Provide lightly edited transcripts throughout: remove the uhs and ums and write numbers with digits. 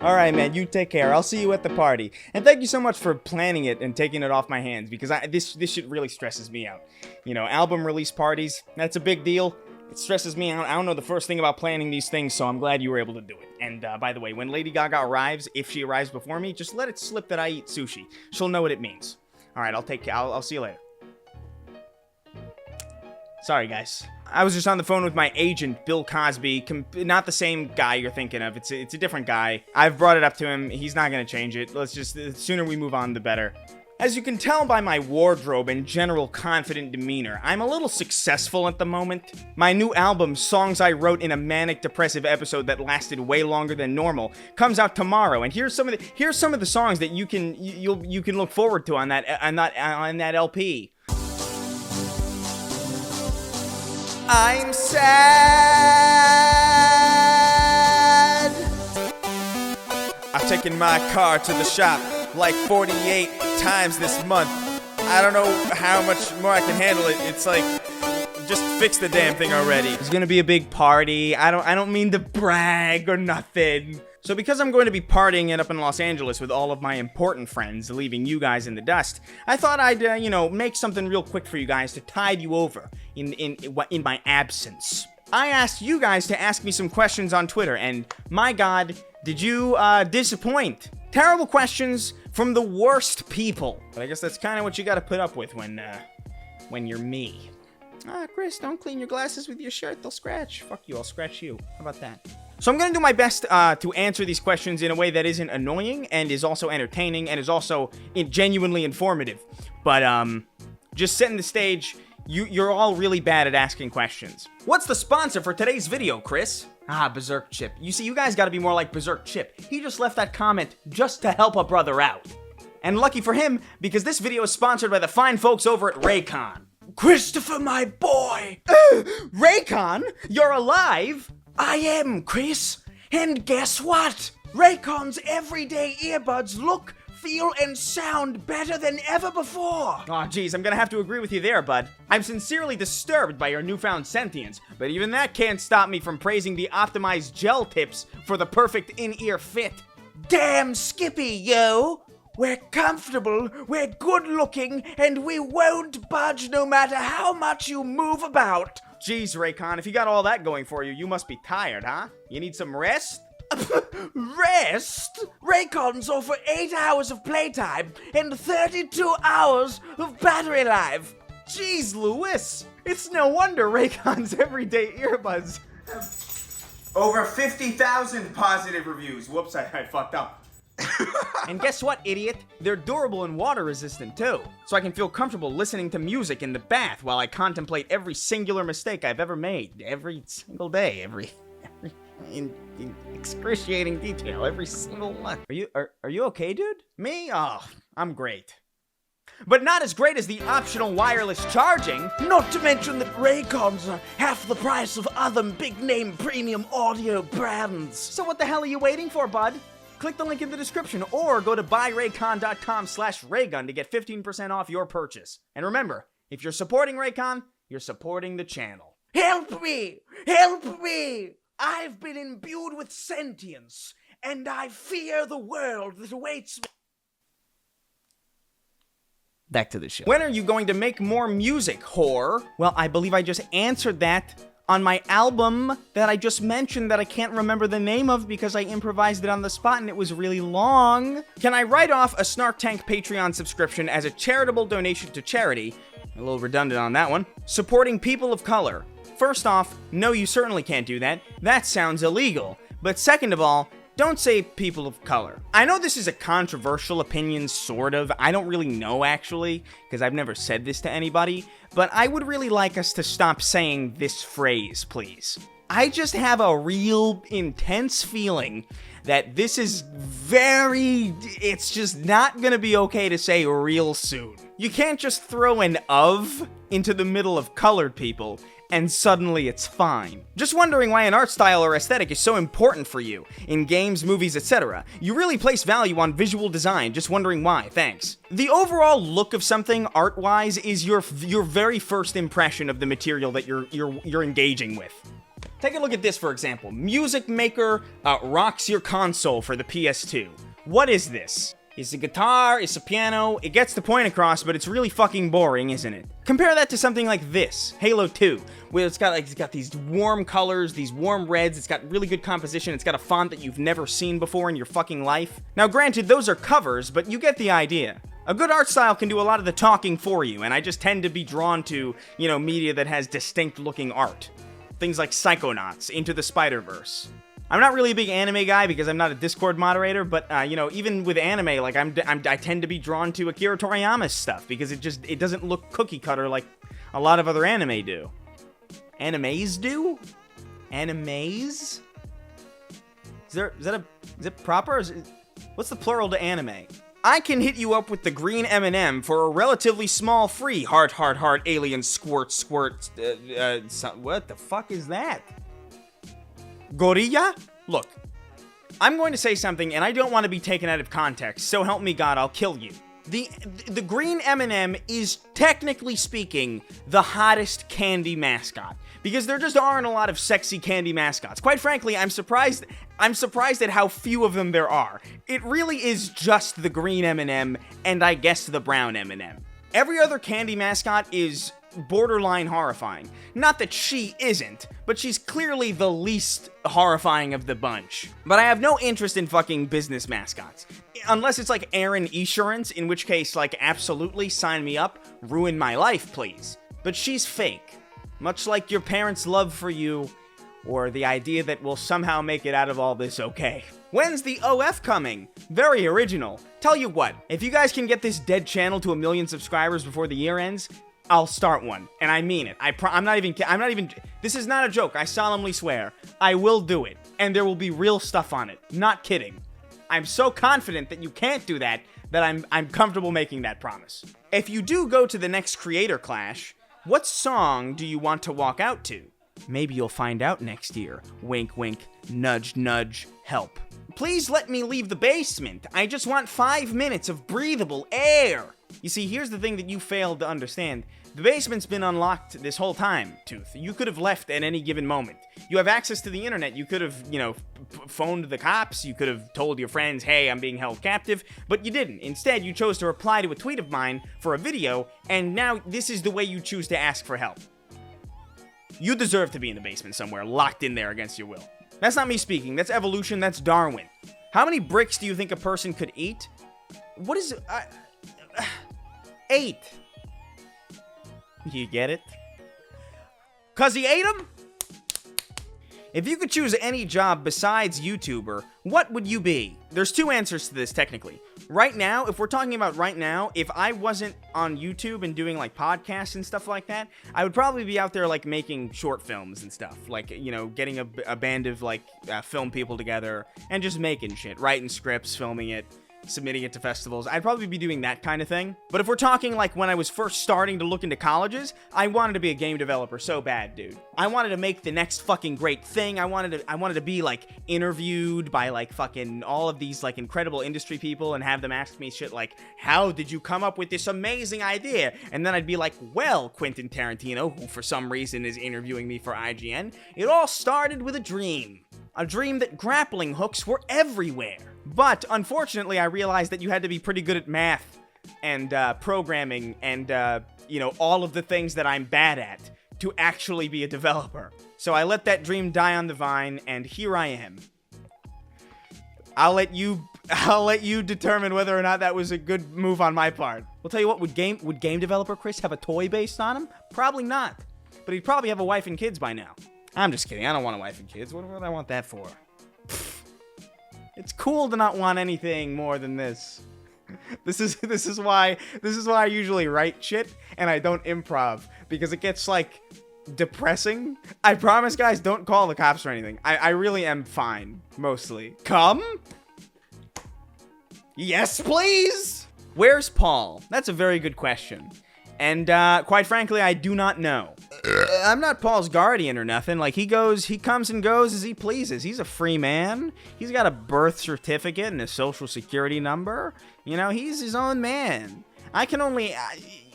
Alright, man, you take care. I'll see you at the party. And thank you so much for planning it and taking it off my hands, because this shit really stresses me out. You know, album release parties, that's a big deal. It stresses me out. I don't know the first thing about planning these things, so I'm glad you were able to do it. And, by the way, when Lady Gaga arrives, if she arrives before me, just let it slip that I eat sushi. She'll know what it means. Alright, I'll see you later. Sorry, guys. I was just on the phone with my agent, Bill Cosby. Not the same guy you're thinking of. It's a different guy. I've brought it up to him. He's not gonna change it. The sooner we move on, the better. As you can tell by my wardrobe and general confident demeanor, I'm a little successful at the moment. My new album, Songs I Wrote in a Manic Depressive Episode That Lasted Way Longer Than Normal, comes out tomorrow, and here's some of the songs that you can look forward to on that LP. I'm sad. I've taken my car to the shop like 48 times this month. I don't know how much more I can handle it. It's like, just fix the damn thing already. It's gonna be a big party. I don't mean to brag or nothing. So because I'm going to be partying up in Los Angeles with all of my important friends, leaving you guys in the dust, I thought I'd, make something real quick for you guys to tide you over in my absence. I asked you guys to ask me some questions on Twitter, and my God, did you disappoint? Terrible questions from the worst people. But I guess that's kind of what you got to put up with when you're me. Chris, don't clean your glasses with your shirt. They'll scratch. Fuck you, I'll scratch you. How about that? So I'm going to do my best to answer these questions in a way that isn't annoying and is also entertaining and is also genuinely informative. But, just setting the stage, you're all really bad at asking questions. What's the sponsor for today's video, Chris? Berserk Chip. You see, you guys gotta be more like Berserk Chip. He just left that comment just to help a brother out. And lucky for him, because this video is sponsored by the fine folks over at Raycon. Christopher, my boy! Raycon? You're alive? I am, Chris. And guess what? Raycon's everyday earbuds look, feel, and sound better than ever before. Aw, geez, I'm gonna have to agree with you there, bud. I'm sincerely disturbed by your newfound sentience, but even that can't stop me from praising the optimized gel tips for the perfect in-ear fit. Damn Skippy, yo! We're comfortable, we're good-looking, and we won't budge no matter how much you move about. Jeez, Raycon, if you got all that going for you, you must be tired, huh? You need some rest? Rest? Raycons offer 8 hours of playtime and 32 hours of battery life. Jeez, Lewis. It's no wonder Raycon's everyday earbuds have over 50,000 positive reviews. Whoops, I fucked up. And guess what, idiot? They're durable and water resistant too, so I can feel comfortable listening to music in the bath while I contemplate every singular mistake I've ever made, every single day, in excruciating detail, every single one. Are you okay, dude? Me? Oh, I'm great. But not as great as the optional wireless charging. Not to mention that Raycons are half the price of other big-name premium audio brands. So what the hell are you waiting for, bud? Click the link in the description or go to buyraycon.com/Raygun to get 15% off your purchase. And remember, if you're supporting Raycon, you're supporting the channel. Help me! Help me! I've been imbued with sentience, and I fear the world that awaits me. Back to the show. When are you going to make more music, whore? Well, I believe I just answered that on my album that I just mentioned that I can't remember the name of because I improvised it on the spot and it was really long. Can I write off a Snark Tank Patreon subscription as a charitable donation to charity? A little redundant on that one. Supporting people of color. First off, no, you certainly can't do that. That sounds illegal. But second of all, don't say people of color. I know this is a controversial opinion, sort of. I don't really know, actually, because I've never said this to anybody. But I would really like us to stop saying this phrase, please. I just have a real intense feeling that this is it's just not gonna be okay to say real soon. You can't just throw an of into the middle of colored people and suddenly it's fine. Just wondering why an art style or aesthetic is so important for you in games, movies, etc. You really place value on visual design, just wondering why, thanks. The overall look of something art-wise is your very first impression of the material that you're engaging with. Take a look at this, for example. Music Maker rocks your console for the PS2. What is this? It's a guitar, it's a piano, it gets the point across, but it's really fucking boring, isn't it? Compare that to something like this, Halo 2, where it's got these warm colors, these warm reds, it's got really good composition, it's got a font that you've never seen before in your fucking life. Now granted, those are covers, but you get the idea. A good art style can do a lot of the talking for you, and I just tend to be drawn to, media that has distinct looking art. Things like Psychonauts, Into the Spider-Verse. I'm not really a big anime guy because I'm not a Discord moderator, but, even with anime, like, I tend to be drawn to Akira Toriyama's stuff because it doesn't look cookie cutter like a lot of other anime do. Animes do? Animes? Is it proper? What's the plural to anime? I can hit you up with the green M&M for a relatively small free heart, alien squirt, what the fuck is that? Gorilla? Look, I'm going to say something and I don't want to be taken out of context, so help me God, I'll kill you. The green M&M is, technically speaking, the hottest candy mascot. Because there just aren't a lot of sexy candy mascots. Quite frankly, I'm surprised at how few of them there are. It really is just the green M&M and I guess the brown M&M. Every other candy mascot is borderline horrifying. Not that she isn't, but she's clearly the least horrifying of the bunch. But I have no interest in fucking business mascots. Unless it's like Aaron Esurance, in which case, like, absolutely sign me up, ruin my life, please. But she's fake. Much like your parents' love for you, or the idea that we'll somehow make it out of all this okay. When's the OF coming? Very original. Tell you what, if you guys can get this dead channel to 1 million subscribers before the year ends, I'll start one, and I mean it. I'm not even, this is not a joke, I solemnly swear. I will do it, and there will be real stuff on it. Not kidding. I'm so confident that you can't do that I'm comfortable making that promise. If you do go to the next Creator Clash, what song do you want to walk out to? Maybe you'll find out next year. Wink, wink, nudge, nudge, help. Please let me leave the basement. I just want 5 minutes of breathable air. You see, here's the thing that you failed to understand. The basement's been unlocked this whole time, Tooth. You could have left at any given moment. You have access to the internet. You could have, phoned the cops. You could have told your friends, hey, I'm being held captive. But you didn't. Instead, you chose to reply to a tweet of mine for a video, and now this is the way you choose to ask for help. You deserve to be in the basement somewhere, locked in there against your will. That's not me speaking. That's evolution. That's Darwin. How many bricks do you think a person could eat? What is it? 8. You get it? 'Cause he ate them? If you could choose any job besides YouTuber, what would you be? There's 2 answers to this, technically. Right now, if we're talking about right now, if I wasn't on YouTube and doing, like, podcasts and stuff like that, I would probably be out there, like, making short films and stuff. Like, getting a band of, like, film people together and just making shit. Writing scripts, filming it, submitting it to festivals. I'd probably be doing that kind of thing. But if we're talking like when I was first starting to look into colleges, I wanted to be a game developer so bad, dude. I wanted to make the next fucking great thing. I wanted to be like interviewed by like fucking all of these like incredible industry people and have them ask me shit like, how did you come up with this amazing idea? And then I'd be like, well, Quentin Tarantino, who for some reason is interviewing me for IGN, it all started with a dream. A dream that grappling hooks were everywhere. But, unfortunately, I realized that you had to be pretty good at math and programming and, all of the things that I'm bad at to actually be a developer. So I let that dream die on the vine, and here I am. I'll let you determine whether or not that was a good move on my part. We'll tell you what, would game developer Chris have a toy based on him? Probably not. But he'd probably have a wife and kids by now. I'm just kidding. I don't want a wife and kids. What would I want that for? It's cool to not want anything more than this. This is why I usually write shit and I don't improv, because it gets like depressing. I promise, guys, don't call the cops or anything. I really am fine mostly. Come? Yes, please. Where's Paul? That's a very good question. And, quite frankly, I do not know. I'm not Paul's guardian or nothing. Like, he comes and goes as he pleases. He's a free man. He's got a birth certificate and a social security number. He's his own man.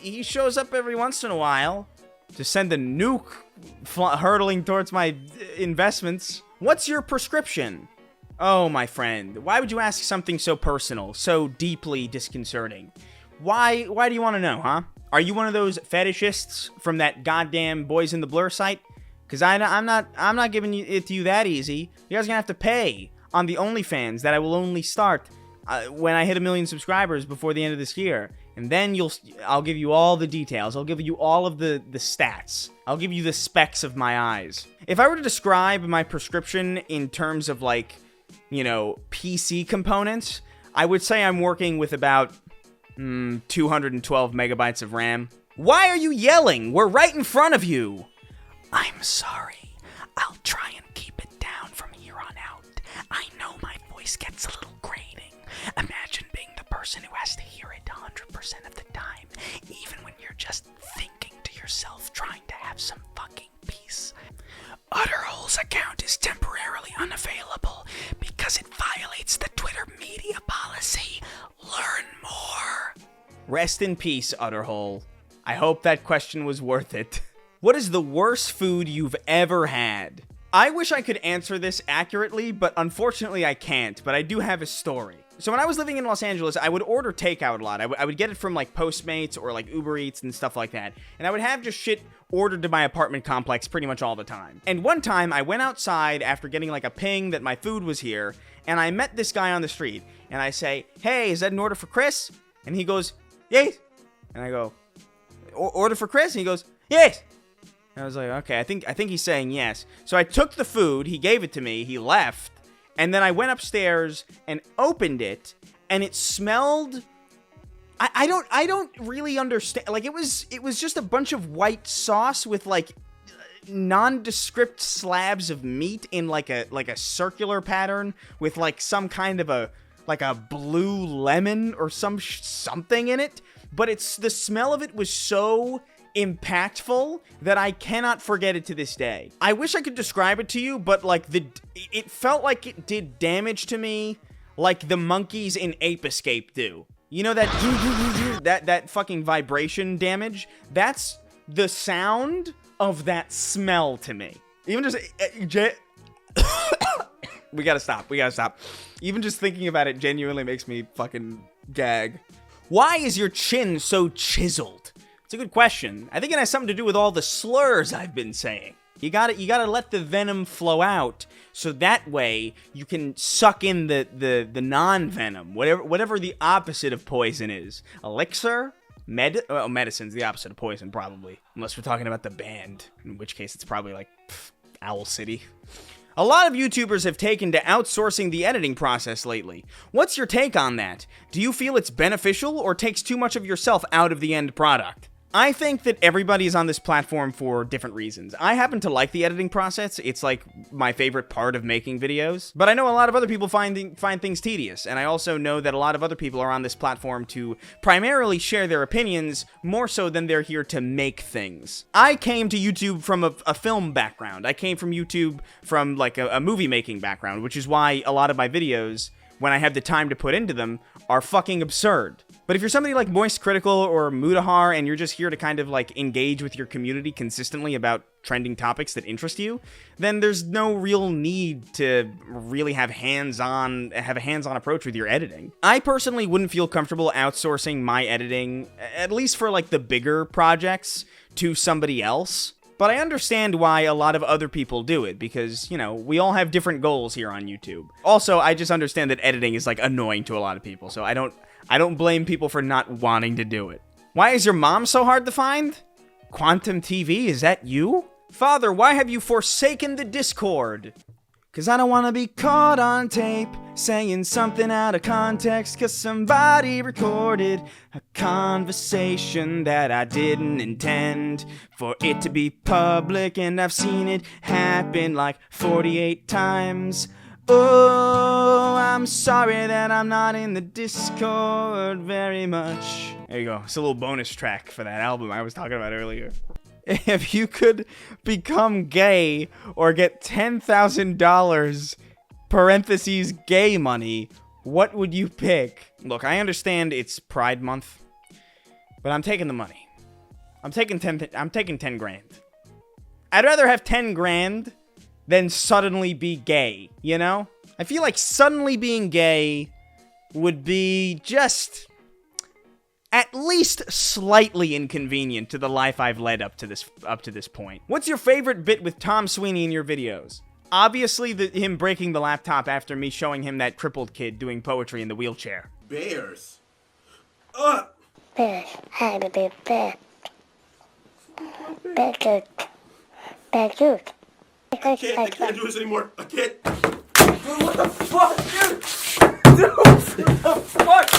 He shows up every once in a while. to send a nuke hurtling towards my investments. What's your prescription? Oh, my friend, why would you ask something so personal, so deeply disconcerting? Why do you want to know, huh? Are you one of those fetishists from that goddamn Boys in the Blur site? Because I'm not giving it to you that easy. You guys are gonna have to pay on the OnlyFans that I will only start when I hit 1 million subscribers before the end of this year. And then I'll give you all the details. I'll give you all of the stats. I'll give you the specs of my eyes. If I were to describe my prescription in terms of, like, you know, PC components, I would say I'm working with about 212 megabytes of RAM. Why are you yelling? We're right in front of you. I'm sorry. I'll try and keep it down from here on out. I know my voice gets a little grating. Imagine being the person who has to hear it 100% of the time, even when you're just thinking to yourself, trying to have some fucking peace. Utterhole's account is temporarily unavailable because it violates the Twitter media policy. Learn more. Rest in peace, Utterhole. I hope that question was worth it. What is the worst food you've ever had? I wish I could answer this accurately, but unfortunately I can't, but I do have a story. So when I was living in Los Angeles, I would order takeout a lot. I would get it from, like, Postmates or, like, Uber Eats and stuff like that. And I would have just shit ordered to my apartment complex pretty much all the time. And one time, I went outside after getting, like, a ping that my food was here, and I met this guy on the street. And I say, "Hey, is that an order for Chris?" And he goes, "Yes." And I go, "Order for Chris?" And he goes, "Yes." And I was like, okay, I think he's saying yes. So I took the food, he gave it to me, he left. And then I went upstairs and opened it, and it smelled. I don't really understand. Like, it was just a bunch of white sauce with, like, nondescript slabs of meat in like a circular pattern with, like, some kind of a blue lemon or something in it. But the smell of it was so impactful that I cannot forget it to this day. I wish I could describe it to you, but, like, it felt like it did damage to me like the monkeys in Ape Escape do. You know that fucking vibration damage? That's the sound of that smell to me. Even just we gotta stop. Even just thinking about it genuinely makes me fucking gag. Why is your chin so chiseled? It's a good question. I think it has something to do with all the slurs I've been saying. You gotta let the venom flow out, so that way you can suck in the non-venom, whatever the opposite of poison is. Elixir? Medicine's the opposite of poison, probably. Unless we're talking about the band, in which case it's probably like Owl City. A lot of YouTubers have taken to outsourcing the editing process lately. What's your take on that? Do you feel it's beneficial or takes too much of yourself out of the end product? I think that everybody is on this platform for different reasons. I happen to like the editing process. It's like my favorite part of making videos. But I know a lot of other people find things tedious. And I also know that a lot of other people are on this platform to primarily share their opinions more so than they're here to make things. I came to YouTube from a film background. I came from YouTube from like a movie making background, which is why a lot of my videos, when I have the time to put into them, are fucking absurd. But if you're somebody like Moist Critical or Mudahar and you're just here to kind of like engage with your community consistently about trending topics that interest you, then there's no real need to really have a hands-on approach with your editing. I personally wouldn't feel comfortable outsourcing my editing, at least for like the bigger projects, to somebody else. But I understand why a lot of other people do it, because, you know, we all have different goals here on YouTube. Also, I just understand that editing is, like, annoying to a lot of people, so I don't blame people for not wanting to do it. Why is your mom so hard to find? Quantum TV, is that you? Father, why have you forsaken the Discord? 'Cause I don't want to be caught on tape saying something out of context, 'cause somebody recorded a conversation that I didn't intend for it to be public, and I've seen it happen like 48 times. Oh, I'm sorry that I'm not in the Discord very much. There you go. It's a little bonus track for that album I was talking about earlier. If you could become gay or get $10,000 parentheses gay money, what would you pick? Look, I understand it's Pride Month, but I'm taking the money. I'm taking 10 grand. I'd rather have 10 grand than suddenly be gay, you know? I feel like suddenly being gay would be just at least slightly inconvenient to the life I've led up to this point. What's your favorite bit with Tom Sweeney in your videos? Obviously, him breaking the laptop after me showing him that crippled kid doing poetry in the wheelchair. Bears. Bears had a big bear. Bear good. Bear good. I can't do this anymore. I can't. What the fuck, dude? Dude, what the fuck?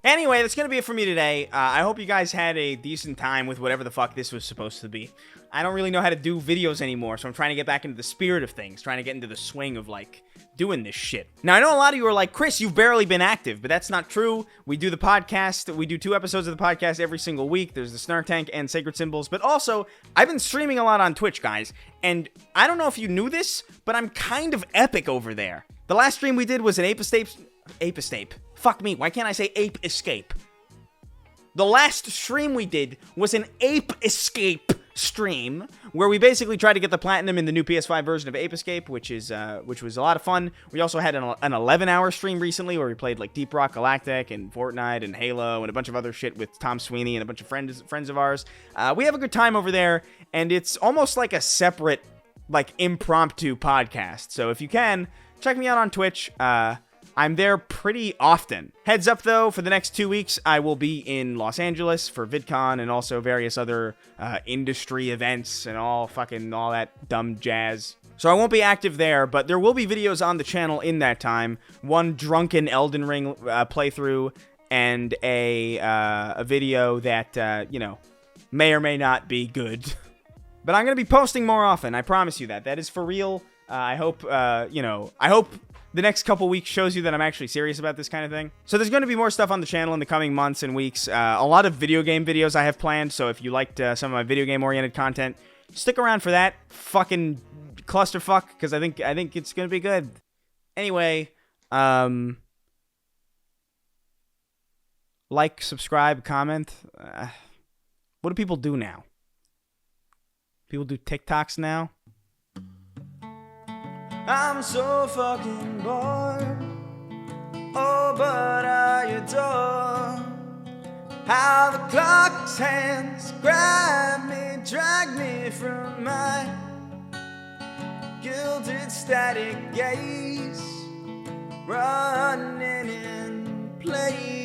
Anyway, that's gonna be it for me today. I hope you guys had a decent time with whatever the fuck this was supposed to be. I don't really know how to do videos anymore, so I'm trying to get back into the spirit of things, trying to get into the swing of, like, doing this shit. Now, I know a lot of you are like, Chris, you've barely been active, but that's not true. We do the podcast. We do 2 episodes of the podcast every single week. There's the Snark Tank and Sacred Symbols, but also, I've been streaming a lot on Twitch, guys, and I don't know if you knew this, but I'm kind of epic over there. The last stream we did was an Ape Escape. Fuck me, why can't I say Ape Escape? The last stream we did was an Ape Escape stream, where we basically tried to get the platinum in the new PS5 version of Ape Escape, which was a lot of fun. We also had an 11-hour stream recently where we played like Deep Rock Galactic and Fortnite and Halo and a bunch of other shit with Tom Sweeney and a bunch of friends of ours. We have a good time over there, and it's almost like a separate, like, impromptu podcast. So if you can, check me out on Twitch. I'm there pretty often. Heads up, though, for the next 2 weeks, I will be in Los Angeles for VidCon and also various other industry events and all that dumb jazz. So I won't be active there, but there will be videos on the channel in that time. One drunken Elden Ring playthrough and a video that, may or may not be good. But I'm going to be posting more often, I promise you that. That is for real. I hope the next couple weeks shows you that I'm actually serious about this kind of thing. So there's going to be more stuff on the channel in the coming months and weeks. A lot of video game videos I have planned, so if you liked some of my video game-oriented content, stick around for that fucking clusterfuck, because I think it's going to be good. Anyway, like, subscribe, comment. What do people do now? People do TikToks now? I'm so fucking bored. Oh, but I adore how the clock's hands grab me, drag me from my gilded static gaze, running in place.